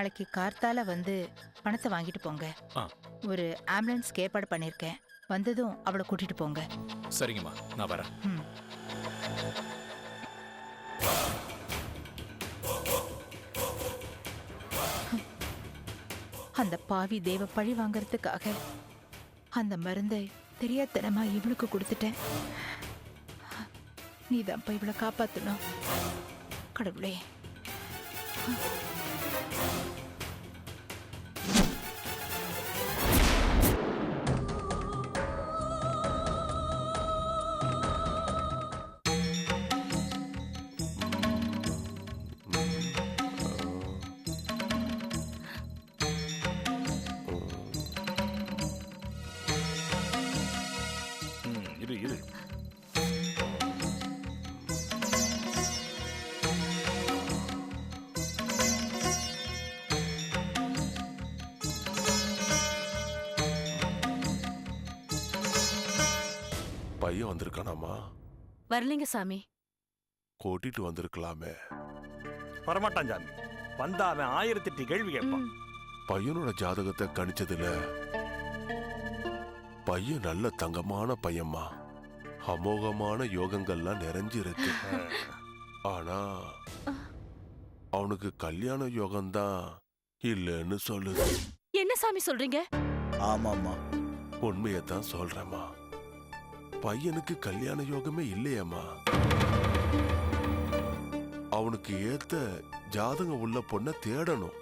நாளைக்கு கார்த்தால வந்து பணத்தை வாங்கிட்டு போங்க. ஒரு ஆம்புலன்ஸ்க்கு ஏற்பாடு பண்ணிருக்கேன். வந்ததும் அவளை கூட்டிட்டு போங்க. சரிங்கம்மா, நான் வரேன். அந்த பாவி தேவ பழி வாங்கறதுக்காக அந்த மருந்தை தெரியாதனமா இவளுக்கு கொடுத்துட்டேன். நீதான் போய் இவளை காப்பாத்தணும் கடவுளே. பையன் வந்திருக்கானாமா? வரலீங்க சாமி. கூட்டிட்டு வந்திருக்கலாமே. வரமாட்டான் சாமி. வந்தா அவன் 1008 கேள்வி கேட்பான். பையனோட ஜாதகத்தை கணிச்சதுல பையன் நல்ல தங்கமான பையன்மா. அமோகமான யோகங்கள்லாம் நிறைஞ்சு இருக்கு. ஆனா அவனுக்கு கல்யாண யோகம்தான் இல்லைன்னு சொல்லுது. என்ன சாமி சொல்றீங்க? ஆமாமா, உண்மையத்தான் சொல்றேம்மா. பையனுக்கு கல்யாண யோகமே இல்லையம்மா. அவனுக்கு ஏத்த ஜாதகம் உள்ள பொண்ணை தேடணும்.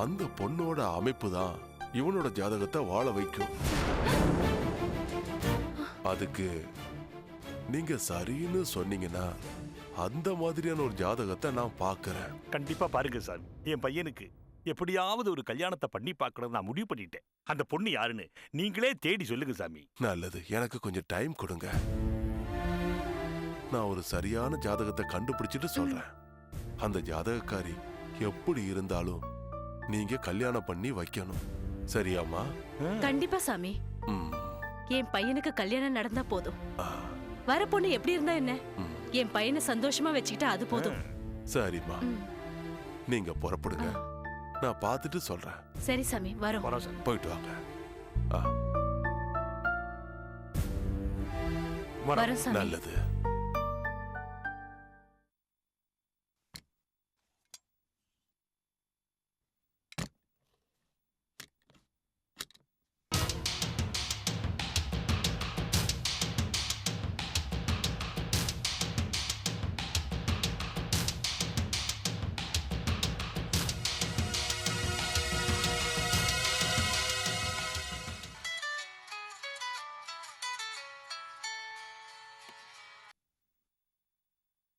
அந்த பொண்ணோட அமைப்பு தான் இவனோட ஜாதகத்தை வாழ வைக்கும். அதுக்கு நீங்க சரின்னு சொன்னீங்கன்னா அந்த மாதிரியான ஒரு ஜாதகத்தை நான் பார்க்கறேன். கண்டிப்பா பாருங்க சாமி. என் பையனுக்கு எப்படியாவது ஒரு கல்யாணத்தை பண்ணி பார்க்கணும் நான் முடிவு பண்ணிட்டேன். அந்த பொண்ணு யாருன்னு நீங்களே தேடி சொல்லுங்க சாமி. நல்லது, எனக்கு கொஞ்சம் டைம் கொடுங்க. நான் ஒரு சரியான ஜாதகத்தை கண்டுபிடிச்சிட்டு சொல்றேன். அந்த ஜாதகக்காரி எப்படி இருந்தாலும் நீங்க கல்யாணம் பண்ணி வைக்கணும். சரியாமா? கண்டிப்பா சாமி. என் பையனுக்கு கல்யாணம் நடந்தா போதும். வர பொண்ணு எப்படி இருந்தா என்ன? என் பையனை சந்தோஷமா வச்சுக்கிட்டா அது போதும். சரிம்மா, நீங்க புறப்படுங்க. நான் பார்த்துட்டு சொல்றேன். சரி சாமி, வரோம். போயிட்டு வாங்க. வரோம் சாமி. நல்லது.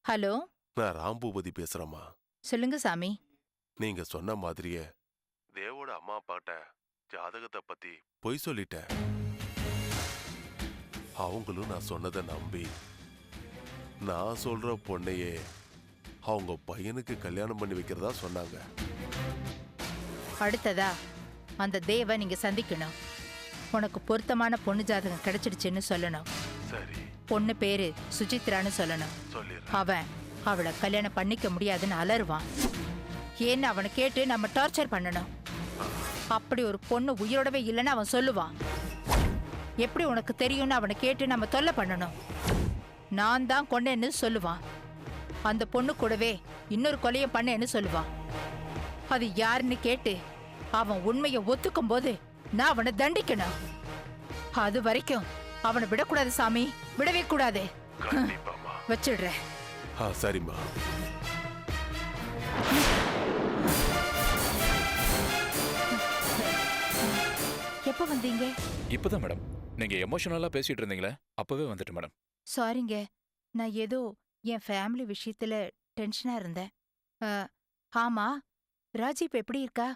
ஹலோ, நான் ராம்பூபதி பேசுறேம்மா. சொல்லுங்க சாமி. நீங்க சொன்ன மாதிரியே தேவோட அம்மா அப்பாட்ட ஜாதகத்தை பத்தி பொய் சொல்லிட்டேன். அவங்களும் நான் சொன்னதை நம்பி நான் சொல்ற பொண்ணையே அவங்க பையனுக்கு கல்யாணம் பண்ணி வைக்கிறதா சொன்னாங்க. அடுத்ததா அந்த தேவ நீங்க சந்திக்கணும். உனக்கு பொருத்தமான பொண்ணு ஜாதகம் கிடைச்சிடுச்சுன்னு சொல்லணும். சரி. பொண்ணு பேரு சுசித்ரான்னு சொல்லணும். அவன் அவளை கல்யாணம் பண்ணிக்க முடியாதுன்னு அலறுவான். ஏன்னு அவனை கேட்டு நம்ம டார்ச்சர் பண்ணணும். அப்படி ஒரு பொண்ணு உயிரோடவே இல்லைன்னு அவன் சொல்லுவான். எப்படி உனக்கு தெரியும்னு அவனை கேட்டு நம்ம தொல்லை பண்ணணும். நான் தான் கொண்டேன்னு சொல்லுவான். அந்த பொண்ணு கூடவே இன்னொரு கொலையை பண்ணேன்னு சொல்லுவான். அது யாருன்னு கேட்டு அவன் உண்மையை ஒத்துக்கும் போது நான் அவனை தண்டிக்கணும். அது வரைக்கும் அவனை விடக்கூடாது சாமி, விடவே கூடாது. வச்சிடுறேன். சரிம்மா. எப்ப வந்தீங்க? இப்பதான் மேடம். நீங்க எமோஷனலா பேசிட்டு இருந்தீங்களே, அப்பவே வந்துட்டு மேடம். சாரிங்க, நான் ஏதோ என் ஃபேமிலி விஷயத்துல டென்ஷனா இருந்தேன். ஆமா, ராஜி இப்ப எப்படி இருக்கா?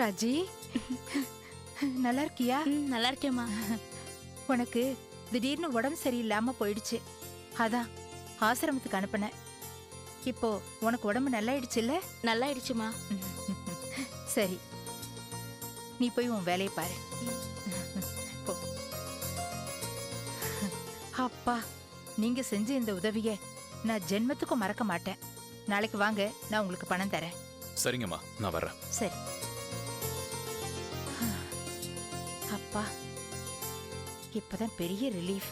ராஜி, நல்லா இருக்கியா? நல்லா இருக்கேம்மா. உனக்கு திடீர்னு உடம்பு சரியில்லாம போயிடுச்சு. அதான் ஆசிரமத்துக்கு அனுப்புனேன். இப்போ உனக்கு உடம்பு நல்லாயிடுச்சுல்ல? நல்லாயிடுச்சுமா. சரி, நீ போய் உன் வேலையை பாரு. போ. அப்பா, நீங்க செஞ்ச இந்த உதவிய நான் ஜென்மத்துக்கும் மறக்க மாட்டேன். நாளைக்கு வாங்க, நான் உங்களுக்கு பணம் தரேன். சரிங்கம்மா, நான் வர்றேன். சரி. அப்பா, இப்பதான் பெரிய ரிலீஃப்.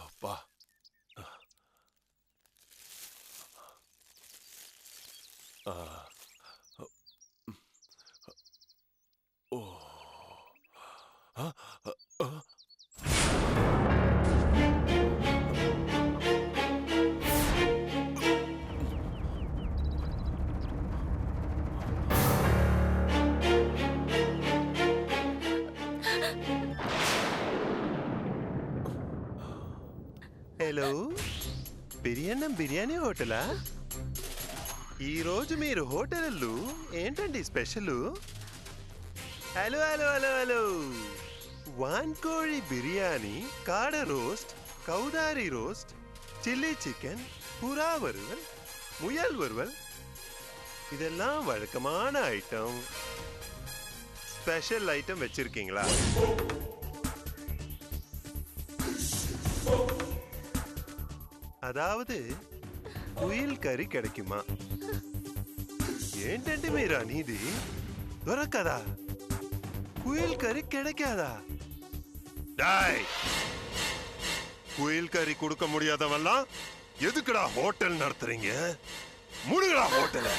அப்பா. ஓ. హలో, బిర్యానీ బిర్యానీ హోటలా? ఈరోజు మీరు హోటల్లో ఏంటండి special? Hello hello hello hello, వాన్కోడి బిర్యానీ, కాడ రోస్ట్, కౌదారి రోస్ట్, சில்லி சிக்கன், புறா வறுவல், முயல் வறுவல், இதெல்லாம் வழக்கமான ஐட்டம். ஸ்பெஷல் ஐட்டம் வச்சிருக்கீங்களா? అదావదు కుయిల్ కర్రీ கிடைக்குமா? ఏంటంటే మీరు అనేది దొరకదా? కుయిల్ కర్రీ கிடைக்காதா? டாய், குயில் கறி கொடுக்க முடியாதவெல்லாம் எதுக்குடா ஹோட்டல் நடத்துறீங்க? முடுங்கடா ஹோட்டல.